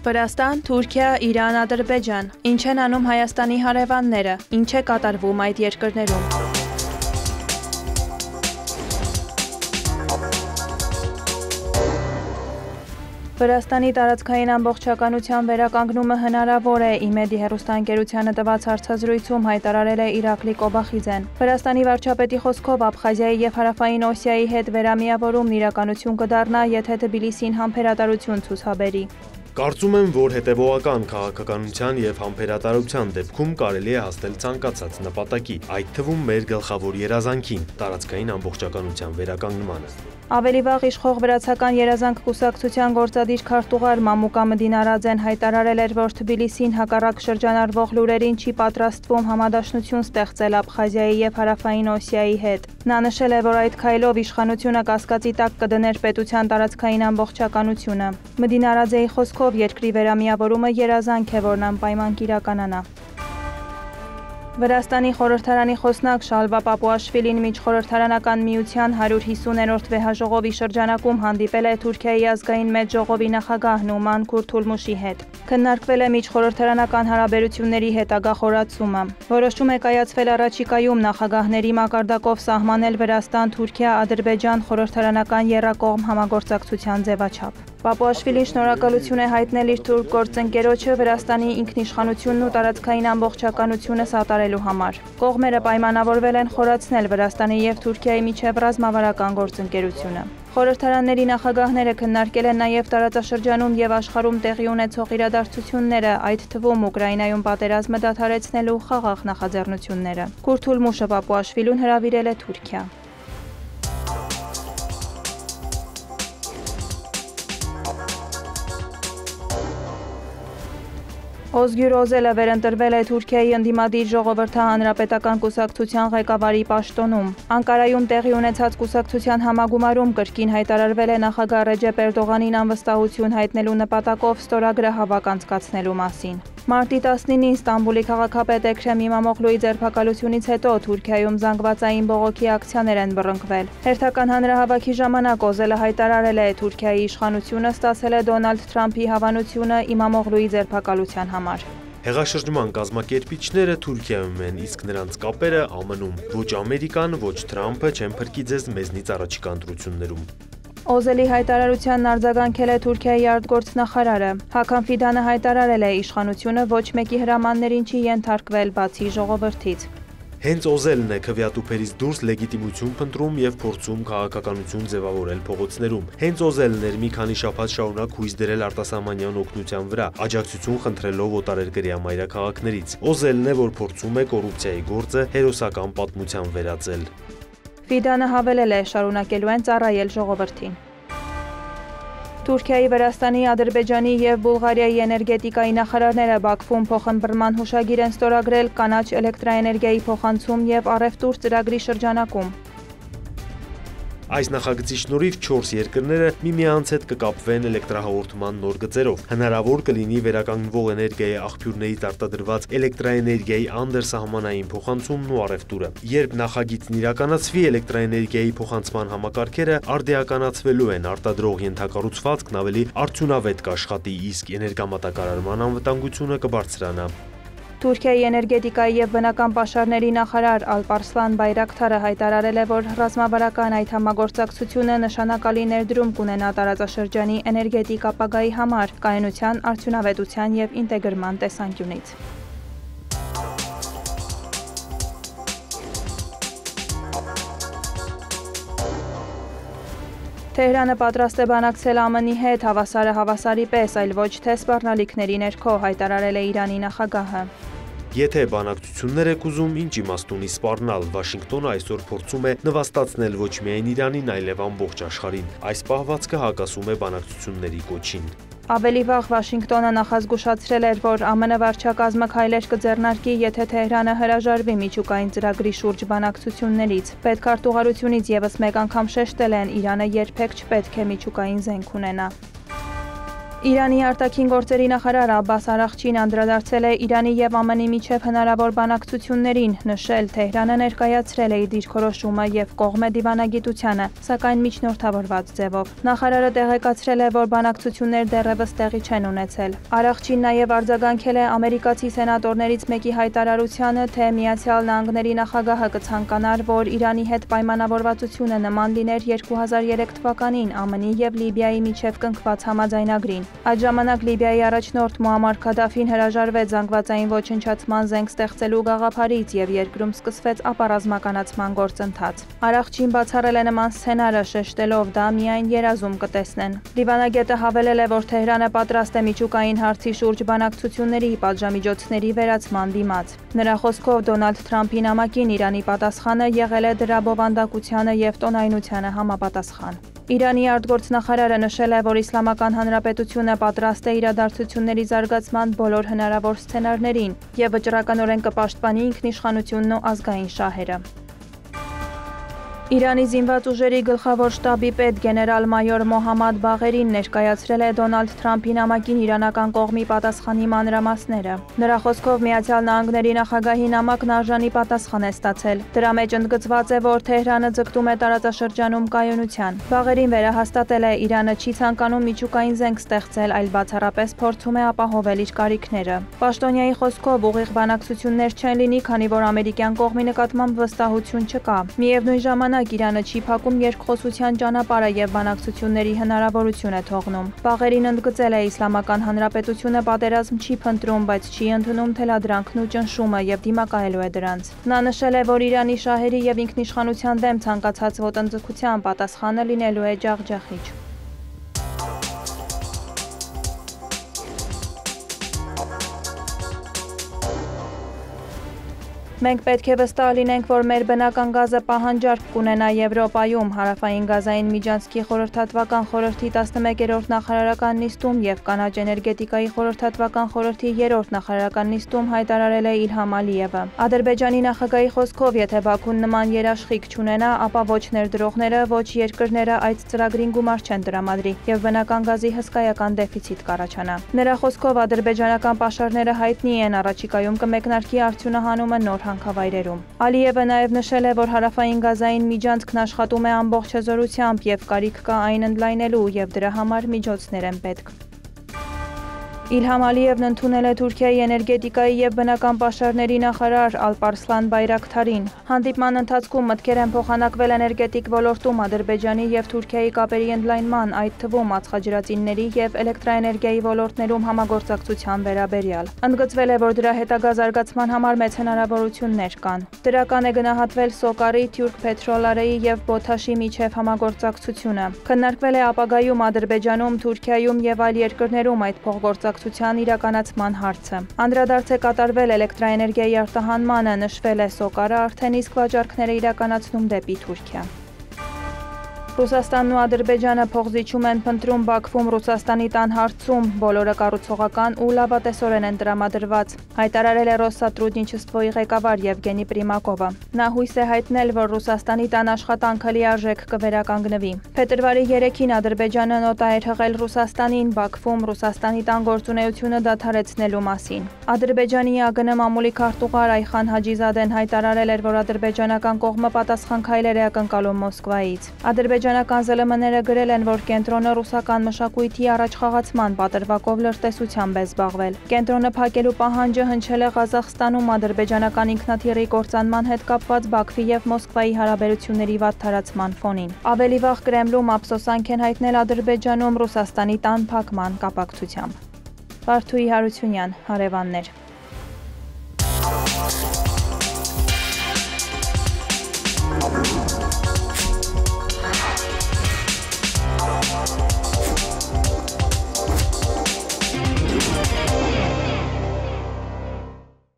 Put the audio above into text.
Վրաստան, Թուրքիա, Իրան, Ադրբեջան։ Ինչ են անում Հայաստանի հարևանները, ինչ է կատարվում այդ երկրներում։ Վրաստանի տարածքային ամբողջականության վերականգնումը հնարավոր է, ԻՄԵԴ-ի հեռուստաընկերությանը տված հարցազրույցում հայտարարել է Իրակլի Կոբախիձեն։ Վրաստանի վարչապետի խոսքով Աբխազիայի և Հարավային Օսիայի հետ վերամիավորումն իրականություն կդառնա, եթե Թբիլիսին համբերատարություն ցուցաբերի։ Կարծում եմ, որ հետևողական քաղաքականության և համբերատարության դեպքում կարելի է հասնել ցանկացած նպատակի, այդ թվում մեր գլխավոր երազանքին՝ տարածքային ամբողջականության վերականգնմանը։ Ավելի վաղ իշխող վրացական երազանք կուսակցության գործադիր քարտուղար Մամուկա Մդինարաձեն հայտարարել էր, որ Թբիլիսին հակառակ շրջանառվող լուրերին չի պատրաստվում համադաշնություն ստեղծել Աբխազիայի և Հարավային Օսիայի հետ։ Նա նշել է, որ այդ քայլով իշխանությունը կասկածի տակ կդներ պետության տարածքային ամբողջականությունը։ Մդինարաձեի խոսքով երկրի վերամիավորումը երազանք է, որն անպայման կիրականանա։ Վրաստանի խորհրդարանի խոսնակ Շալվա Պապուաշվիլին միջխորհրդարանական միության 150-րդ վեհաժողովի շրջանակում հանդիպել է Թուրքիայի ազգային մեծ ժողովի նախագահ Նուման Քուրթուլմուշի հետ։ Քննարկվել է միջխորհրդարանական հարաբերությունների հետագա խորացումը։ Որոշում է կայացվել առաջիկայում նախագահների մակարդակով սահմանել Վրաստան-Թուրքիա-Ադրբեջան խորհրդարանական եռակողմ համագործակցության ձևաչափ։ Պապուաշվիլին շնորհակալություն է հայտնել իր թուրք գործընկերոջը Վրաստանի ինքնիշխանությունն ու տարածքային ամբողջականությունը սատարելու համար։ Կողմերը պայմանավորվել են խորացնել Վրաստանի և Թուրքիայի միջև ռազմավարական գործընկերությունը։ Խորհրդարանների նախագահները քննարկել են նաև տարածաշրջանում և աշխարհում տեղի ունեցող իրադարձությունները, այդ թվում Ուկրաինայում պատերազմը դադարեցնելու խաղաղ նախաձեռնությունները։ Քուրթուլմուշը Պապուաշվիլուն հրավիրել է Թուրքիա։ Օզգյուր Օզելը վերընտրվել է Թուրքիայի ընդդիմադիր ժողովրդահանրապետական կուսակցության ղեկավարի պաշտոնում։ Անկարայում տեղի ունեցած կուսակցության համագումարում կրկին հայտարարվել է նախագահ Ռեջեփ Էրդողանին անվստահություն հայտնելու նպատակով ստորագրահավաք անցկացնելու մասին։ Մարտի 19-ին Ստամբուլի քաղաքապետ Էքրեմ Իմամօղլուի ձերբակալությունից հետո Թուրքիայում զանգվածային բողոքի ակցիաներ են բռնկվել։ Հերթական հանրահավաքի ժամանակ Օզելը հայտարարել է, Թուրքիայի իշխանությունը ստացել է Դոնալդ Թրամփի հավանությունը Իմամօղլուի ձերբակալության համար։ Հեղաշրջման կազմակերպիչները Թուրքիայում են, իսկ նրանց կապերը ԱՄՆ-ում։ Ոչ Ամերիկան, ոչ Թրամփը չեն փրկի ձեզ մեզնից առաջիկա ընտրություններում։ Օզելի հայտարարությանն արձագանքել է Թուրքիայի արտգործնախարարը։ Հական Ֆիդանը հայտարարել է, իշխանությունը ոչ մեկի հրամաններին չի ենթարկվել, բացի ժողովրդից։ Հենց Օզելն է քվեատուփերից դուրս լեգիտիմություն փնտրում և փորձում քաղաքականություն ձևավորել փողոցներում։ Հենց Օզելն էր մի քանի շաբաթ շարունակ հույս դրել արտասահմանյան օգնության վրա, աջակցություն խնդրելով օտարերկրյա մայրաքաղաքներից։ Օզելն է, որ փորձում է կոռուպցիայի գործը հերոսական պատմության վերածել։ Ֆիդանը հավելել է, շարունակելու են ծառայել ժողովրդին։ Թուրքիայի, Վրաստանի, Ադրբեջանի և Բուլղարիայի էներգետիկայի նախարարները Բաքվում փոխըմբռնման հուշագիր են ստորագրել կանաչ էլեկտրաէներգիայի փոխանցում և առևտուր ծրագրի շրջանակում։ Այս նախագծի շնորհիվ 4 երկրները միմյանց հետ կկապվեն էլեկտրահաղորդման նոր գծերով։ Հնարավոր կլինի վերականգնվող էներգիայի աղբյուրներից արտադրված էլեկտրաէներգիայի անդերսահմանային փոխանցումն ու առևտուրը։ Երբ նախագիծն իրականացվի, էլեկտրաէներգիայի փոխանցման համակարգերը արդիականացվելու են, արտադրող ենթակառուցվածքն ավելի արդյունավետ կաշխատի, իսկ էներգամատակարարման անվտանգությունը կբարձրանա։ Թուրքիայի էներգետիկայի և բնական պաշարների նախարար Ալպարսլան Բայրակթարը հայտարարել է, որ ռազմավարական այդ համագործակցությունը նշանակալի ներդրում կունենա տարածաշրջանի էներգետիկ ապագայի համար, կայունության, արդյունավետության և ինտեգրման տեսանկյունից։ Թեհրանը պատրաստ է բանակցել ԱՄՆ-ի հետ հավասարը հավասարի պես, այլ ոչ թե սպառնալիքների ներքո, հայտարարել է Իրանի նախագահը։ Եթե բանակցություններ եք ուզում, ինչ իմաստ ունի սպառնալ, Վաշինգտոնը այսօր փորձում է նվաստացնել ոչ միայն Իրանին, այլև ամբողջ աշխարհին։ Այս պահվածքը հակասում է բանակցությունների կոչին։ Ավելի վաղ Վաշինգտոնը նախազգուշացրել էր, որ ԱՄՆ վարչակազմը քայլեր կձեռնարկի, եթե Թեհրանը հրաժարվի միջուկային ծրագրի շուրջ բանակցություններից։ Պետքարտուղարությունից ևս մեկ անգամ շեշտել են, Իրանը երբեք չպետք է միջուկային զենք ունենա։ Իրանի արտաքին գործերի նախարար Աբբաս Արաղչին անդրադարձել է Իրանի և ԱՄՆ-ի միջև հնարավոր բանակցություններին, նշել Թեհրանը ներկայացրել է իր դիրքորոշումը և կողմ է դիվանագիտությանը, սակայն միջնորդավորված ձևով։ Նախարարը տեղեկացրել է, որ բանակցություններ դեռևս տեղի չեն ունեցել։ Արաղչին նաև արձագանքել է ամերիկացի սենատորներից մեկի հայտարարությանը, թե Միացյալ Նահանգների նախագահը կցանկանար, որ Իրանի հետ պայմանավորվածությունը նման լիներ 2003 թվականին ԱՄՆ-ի և Լիբիայի միջև կնքված համաձայնագրին։ Այդ ժամանակ Լիբիայի առաջնորդ Մուամմար Քադաֆին հրաժարվեց զանգվածային ոչնչացման զենք ստեղծելու գաղափարից և երկրում սկսվեց ապառազմականացման գործընթաց։ Արաղչին բացառել է նման սցենարը, շեշտելով դա միայն երազում կտեսնեն։ Դիվանագետը հավելել է, որ Թեհրանը պատրաստ է միջուկային հարցի շուրջ բանակցությունների պատժամիջոցների վերացման դիմաց։ Նրա խոսքով Դոնալդ Թրամփի նամակին Իրանի պատասխանը եղել է դրա բովանդակությանը և տոնայնությանը համապատասխան։ Իրանի արտգործնախարարը նշել է, որ Իսլամական Հանրապետությունը պատրաստ է իրադարձությունների զարգացման բոլոր հնարավոր սցենարներին և վճռականորեն կպաշտպանի ինքնիշխանությունն ու ազգային շահերը։ Իրանի զինված ուժերի գլխավոր շտաբի պետ գեներալ-մայոր Մոհամմադ Բաղերին ներկայացրել է Դոնալդ Թրամփի նամակին իրանական կողմի պատասխանի մանրամասները։ Նրա խոսքով Միացյալ Նահանգների նախագահի նամակն արժանի պատասխան է ստացել։ Դրա մեջ ընդգծված է, որ Թեհրանը ձգտում է տարածաշրջանում կայունության։ Բաղերին վերահաստատել է, Իրանը չի ցանկանում միջուկային զենք ստեղծել, այլ բացառապես փորձում է ապահովել իր կարիքները։ Պաշտոնյայի խոսքով ուղիղ բանակցություններ չեն լինի, քանի որ ամերիկյան կողմի նկատմամբ վստահություն չկա։ Միևնույն ժամանակ Իրանը չի փակում երկխոսության ճանապարհը և բանակցությունների հնարավորություն է թողնում։ Բաղերին ընդգծել է, Իսլամական Հանրապետությունը պատերազմ չի փնտրում, բայց չի ընդունում թելադրանքն ու ճնշումը և դիմակայելու է դրանց։ Նա նշել է, որ Իրանի շահերի և ինքնիշխանության դեմ ցանկացած ոտնձգության պատասխանը լինելու է ջախջախիչ։ Մենք պետք է վստահ լինենք, որ մեր բնական գազը պահանջարկ կունենա Եվրոպայում, Հարավային Գազային միջանցքի խորհրդատվական խորհրդի 11-րդ նախարարական նիստում և կանաչ էներգետիկայի խորհրդատվական խորհրդի 3-րդ նախարարական նիստում հայտարարել է Իլհամ Ալիևը։ Ադրբեջանի նախագահի խոսքով, եթե Բաքուն նման երաշխիք չունենա, ապա ոչ ներդրողները, ոչ երկրները այդ ծրագրին գումար չեն տրամադրի և բնական գազի հսկայական դեֆիցիտ կառաջանա։ Նրա խոսքով ադրբեջանական պաշարները հայտնի են, առաջիկայում կմեկնարկի արդյունահանումը նոր հանքավայրերում։ Ալիևը նաև նշել է, որ Հարավային Գազային միջանցքն աշխատում է ամբողջ հզորությամբ և կարիք կա այն ընդլայնելու և դրա համար միջոցներ են պետք։ Իլհամ Ալիևն ընդունել է Թուրքիայի էներգետիկայի և բնական պաշարների նախարար Ալպարսլան Բայրակթարին։ Հանդիպման ընթացքում մտքեր են փոխանակվել էներգետիկ ոլորտում Ադրբեջանի և Թուրքիայի կապերի ընդլայնման, այդ թվում ածխաջրածինների և էլեկտրաէներգիայի ոլորտներում համագործակցության վերաբերյալ։ Ընդգծվել է, որ դրա հետագա զարգացման համար մեծ հնարավորություններ կան։ Դրական է գնահատվել Սոկարի, Թյուրք Փետրոլարեի և Բոթաշի միջև համագործակցությունը։ Քննարկվել է ապագայում Ադրբեջանում, Թուրքիայում և այլ երկրներում այդ փոխգործակցության իրականացման հարցը։ Անդրադարձ է կատարվել էլեկտրաէներգիայի արտահանմանը, նշվել է Սոկարը արդեն իսկ վաճառքներ է իրականացնում դեպի Թուրքիա։ Ռուսաստանն ու Ադրբեջանը փոխզիջում են փնտրում Բաքվում Ռուսաստանի տան հարցում, բոլորը կառուցողական ու լավատեսորեն են տրամադրված, հայտարարել է Ռոսսատրուդնիչեստվոյի ղեկավար Եվգենի Պրիմակովը։ Նա հույս է հայտնել, որ Ռուսաստանի տան աշխատանքը լիարժեք կվերականգնվի։ Փետրվարի 3-ին Ադրբեջանը նոտա էր հղել Ռուսաստանին Բաքվում Ռուսաստանի տան գործունեությունը դադարեցնելու մասին։ Ադրբեջանի ԱԳՆ մամուլի քարտուղար Այխան Հաջիզադեն հայտարարել էր, որ ադրբեջանական կողմը պատասխան քայլեր է ակնկալում Մոսկվայից։ Ադրբեջանական ԶԼՄ-ները գրել են, որ կենտրոնը ռուսական մշակույթի առաջխաղացման պատրվակով լրտեսությամբ է զբաղվել։ Կենտրոնը փակելու պահանջը հնչել է Ղազախստանում ադրբեջանական ինքնաթիռի կործանման հետ կապված Բաքվի և Մոսկվայի հարաբերությունների վատթարացման ֆոնին։ Ավելի վաղ Կրեմլում ափսոսանք են հայտնել Ադրբեջանում Ռուսաստանի տան փակման կապակցությամբ։ Վարդուհի Հարությունյան, հարևաններ։